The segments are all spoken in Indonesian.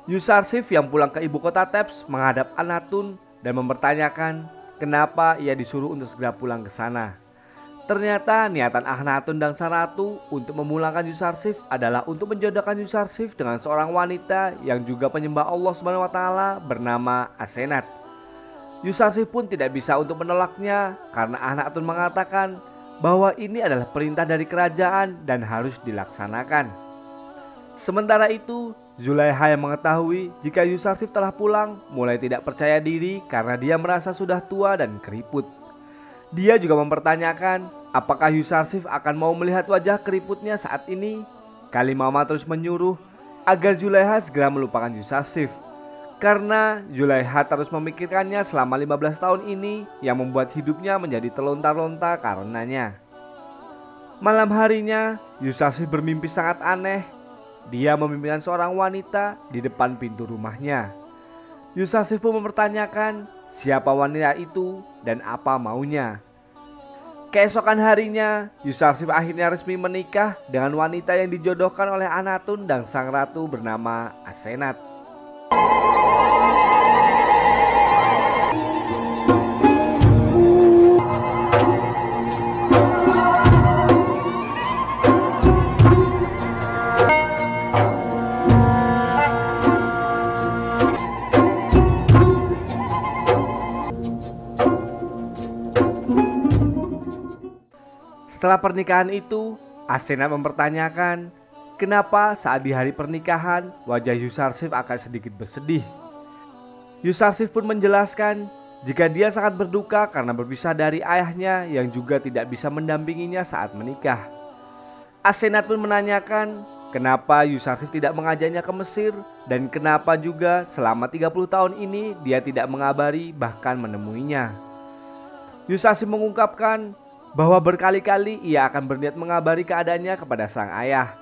Yusarsif yang pulang ke ibu kota Thebes menghadap Anatun dan mempertanyakan kenapa ia disuruh untuk segera pulang ke sana. Ternyata niatan Akhnatun dan sang ratu untuk memulangkan Yusarsif adalah untuk menjodohkan Yusarsif dengan seorang wanita yang juga penyembah Allah SWT bernama Asenat. Yusarsif pun tidak bisa untuk menolaknya karena Akhnatun mengatakan bahwa ini adalah perintah dari kerajaan dan harus dilaksanakan. Sementara itu, Zulaiha yang mengetahui jika Yusarsif telah pulang mulai tidak percaya diri karena dia merasa sudah tua dan keriput. Dia juga mempertanyakan apakah Yusarsif akan mau melihat wajah keriputnya saat ini. Kalimama terus menyuruh agar Zulaiha segera melupakan Yusarsif, karena Zulaiha terus memikirkannya selama 15 tahun ini yang membuat hidupnya menjadi terlontar-lontar karenanya. Malam harinya Yusarsif bermimpi sangat aneh. Dia memimpikan seorang wanita di depan pintu rumahnya. Yusarsif pun mempertanyakan siapa wanita itu dan apa maunya. Keesokan harinya, Yusarsif akhirnya resmi menikah dengan wanita yang dijodohkan oleh Anatun dan sang ratu bernama Asenat. Setelah pernikahan itu, Asenat mempertanyakan kenapa saat di hari pernikahan wajah Yusarsif akan sedikit bersedih. Yusarsif pun menjelaskan jika dia sangat berduka karena berpisah dari ayahnya yang juga tidak bisa mendampinginya saat menikah. Asenat pun menanyakan kenapa Yusarsif tidak mengajaknya ke Mesir dan kenapa juga selama 30 tahun ini dia tidak mengabari bahkan menemuinya. Yusarsif mengungkapkan bahwa berkali-kali ia akan berniat mengabari keadaannya kepada sang ayah.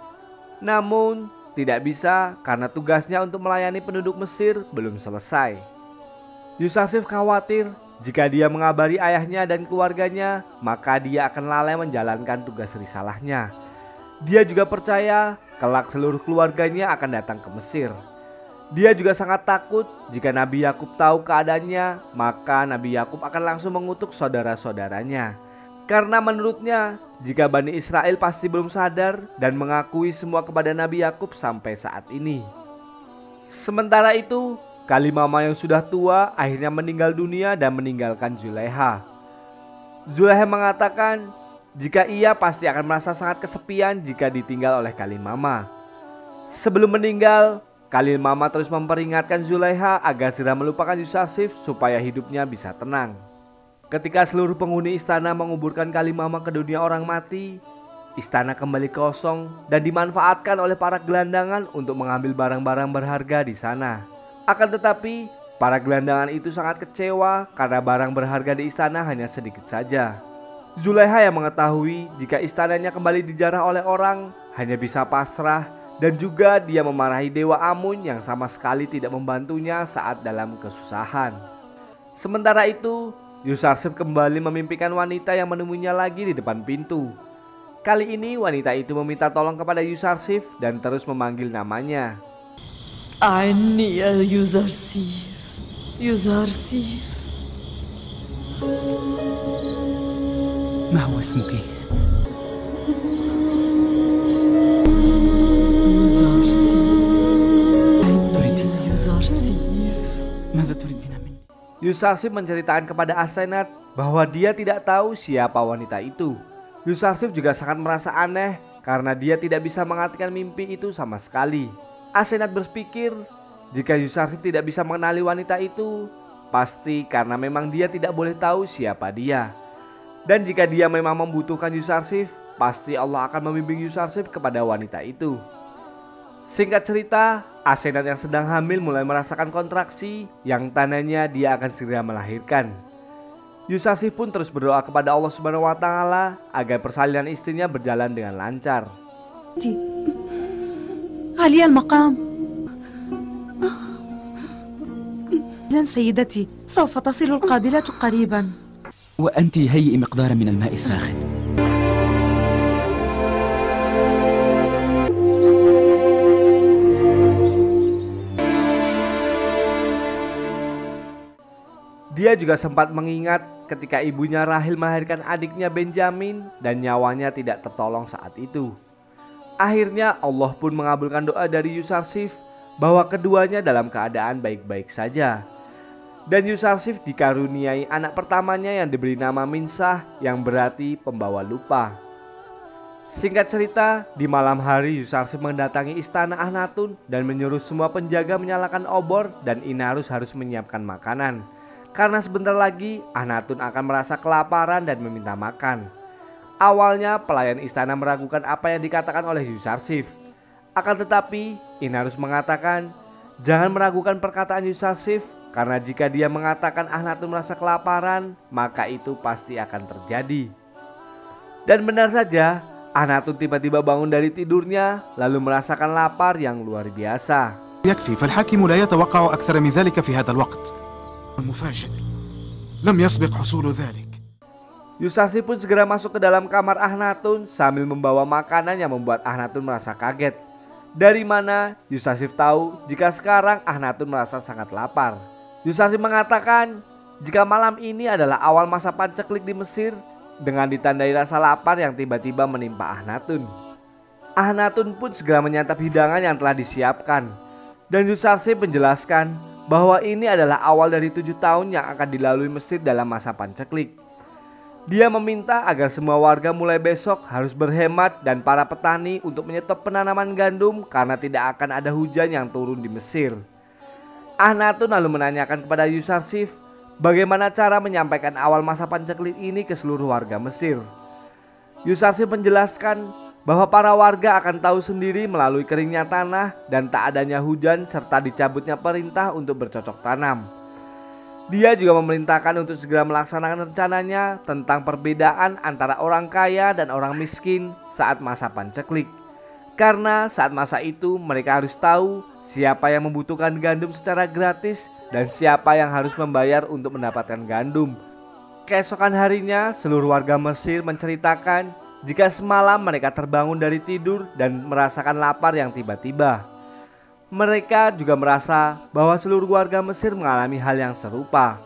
Namun tidak bisa karena tugasnya untuk melayani penduduk Mesir belum selesai. Yusarsif khawatir jika dia mengabari ayahnya dan keluarganya maka dia akan lalai menjalankan tugas risalahnya. Dia juga percaya kelak seluruh keluarganya akan datang ke Mesir. Dia juga sangat takut jika Nabi Yakub tahu keadaannya maka Nabi Yakub akan langsung mengutuk saudara-saudaranya. Karena menurutnya jika Bani Israel pasti belum sadar dan mengakui semua kepada Nabi Yakub sampai saat ini. Sementara itu, Kalimama yang sudah tua akhirnya meninggal dunia dan meninggalkan Zulaiha. Zulaiha mengatakan jika ia pasti akan merasa sangat kesepian jika ditinggal oleh Kalimama. Sebelum meninggal, Kalimama terus memperingatkan Zulaiha agar segera melupakan Yusarsif supaya hidupnya bisa tenang. Ketika seluruh penghuni istana menguburkan Kalimama ke dunia orang mati, istana kembali kosong dan dimanfaatkan oleh para gelandangan untuk mengambil barang-barang berharga di sana. Akan tetapi, para gelandangan itu sangat kecewa karena barang berharga di istana hanya sedikit saja. Zulaiha yang mengetahui jika istananya kembali dijarah oleh orang hanya bisa pasrah dan juga dia memarahi Dewa Amun yang sama sekali tidak membantunya saat dalam kesusahan. Sementara itu, Yusarsif kembali memimpikan wanita yang menemuinya lagi di depan pintu. Kali ini wanita itu meminta tolong kepada Yusarsif dan terus memanggil namanya. عني يا يوزرسيف يوزرسيف ما هو اسمك؟ ماذا تريدين مني؟ Yusarsif menceritakan kepada Asenat bahwa dia tidak tahu siapa wanita itu. Yusarsif juga sangat merasa aneh karena dia tidak bisa mengartikan mimpi itu sama sekali. Asenat berpikir jika Yusarsif tidak bisa mengenali wanita itu, pasti karena memang dia tidak boleh tahu siapa dia. Dan jika dia memang membutuhkan Yusarsif, pasti Allah akan membimbing Yusarsif kepada wanita itu. Singkat cerita, Asenat yang sedang hamil mulai merasakan kontraksi yang tandanya dia akan segera melahirkan. Yusarsif pun terus berdoa kepada Allah SWT agar persalinan istrinya berjalan dengan lancar. عالية المقام لن سيدتي سوف تصل القابلة قريبا وأنت هيئي مقدارا من الماء الساخن. Dia juga sempat mengingat ketika ibunya Rahil melahirkan adiknya Benjamin dan nyawanya tidak tertolong saat itu. Akhirnya Allah pun mengabulkan doa dari Yusarsif bahwa keduanya dalam keadaan baik-baik saja. Dan Yusarsif dikaruniai anak pertamanya yang diberi nama Minsah yang berarti pembawa lupa. Singkat cerita, di malam hari Yusarsif mendatangi istana Akhnatun dan menyuruh semua penjaga menyalakan obor dan Inarus harus menyiapkan makanan. Karena sebentar lagi Akhnatun akan merasa kelaparan dan meminta makan. Awalnya pelayan istana meragukan apa yang dikatakan oleh Yusarsif. Akan tetapi Inarus mengatakan jangan meragukan perkataan Yusarsif, karena jika dia mengatakan Akhnatun merasa kelaparan, maka itu pasti akan terjadi. Dan benar saja, Akhnatun tiba-tiba bangun dari tidurnya lalu merasakan lapar yang luar biasa. يكفي فالحاكم لا يتوقع أكثر من ذلك في هذا الوقت. المفاجئ لم يسبق حصول ذلك. Yusarsif pun segera masuk ke dalam kamar Akhnatun sambil membawa makanan yang membuat Akhnatun merasa kaget. Dari mana Yusarsif tahu jika sekarang Akhnatun merasa sangat lapar? Yusarsif mengatakan jika malam ini adalah awal masa panceklik di Mesir dengan ditandai rasa lapar yang tiba-tiba menimpa Akhnatun. Akhnatun pun segera menyantap hidangan yang telah disiapkan. Dan Yusarsif menjelaskan bahwa ini adalah awal dari 7 tahun yang akan dilalui Mesir dalam masa panceklik. Dia meminta agar semua warga mulai besok harus berhemat dan para petani untuk menyetop penanaman gandum karena tidak akan ada hujan yang turun di Mesir. Akhnatun lalu menanyakan kepada Yusarsif bagaimana cara menyampaikan awal masa panceklik ini ke seluruh warga Mesir. Yusarsif menjelaskan bahwa para warga akan tahu sendiri melalui keringnya tanah dan tak adanya hujan serta dicabutnya perintah untuk bercocok tanam. Dia juga memerintahkan untuk segera melaksanakan rencananya tentang perbedaan antara orang kaya dan orang miskin saat masa panceklik. Karena saat masa itu mereka harus tahu siapa yang membutuhkan gandum secara gratis dan siapa yang harus membayar untuk mendapatkan gandum. Keesokan harinya seluruh warga Mesir menceritakan jika semalam mereka terbangun dari tidur dan merasakan lapar yang tiba-tiba. Mereka juga merasa bahwa seluruh warga Mesir mengalami hal yang serupa.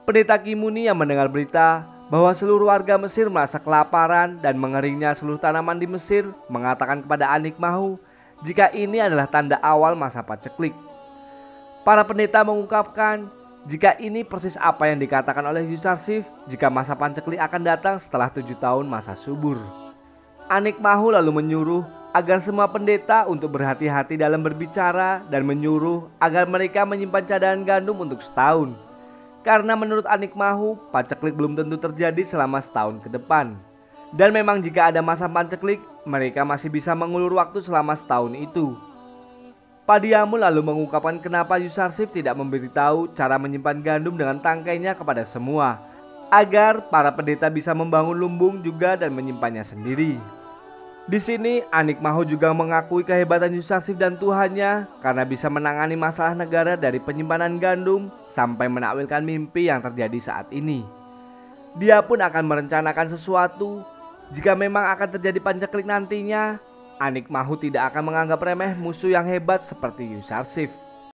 Pendeta Kimuni yang mendengar berita bahwa seluruh warga Mesir merasa kelaparan dan mengeringnya seluruh tanaman di Mesir mengatakan kepada Anikmahu jika ini adalah tanda awal masa paceklik. Para pendeta mengungkapkan jika ini persis apa yang dikatakan oleh Yusarsif jika masa panceklik akan datang setelah 7 tahun masa subur. Anikmahu lalu menyuruh agar semua pendeta untuk berhati-hati dalam berbicara dan menyuruh agar mereka menyimpan cadangan gandum untuk setahun. Karena menurut Anikmahu, panceklik belum tentu terjadi selama setahun ke depan. Dan memang jika ada masa panceklik, mereka masih bisa mengulur waktu selama setahun itu. Padiamu lalu mengungkapkan kenapa Yusarsif tidak memberitahu cara menyimpan gandum dengan tangkainya kepada semua, agar para pendeta bisa membangun lumbung juga dan menyimpannya sendiri. Di sini Anikmahu juga mengakui kehebatan Yusarsif dan Tuhannya karena bisa menangani masalah negara dari penyimpanan gandum sampai menakwilkan mimpi yang terjadi saat ini. Dia pun akan merencanakan sesuatu jika memang akan terjadi panceklik nantinya. Anikmahu tidak akan menganggap remeh musuh yang hebat seperti Yusarsif.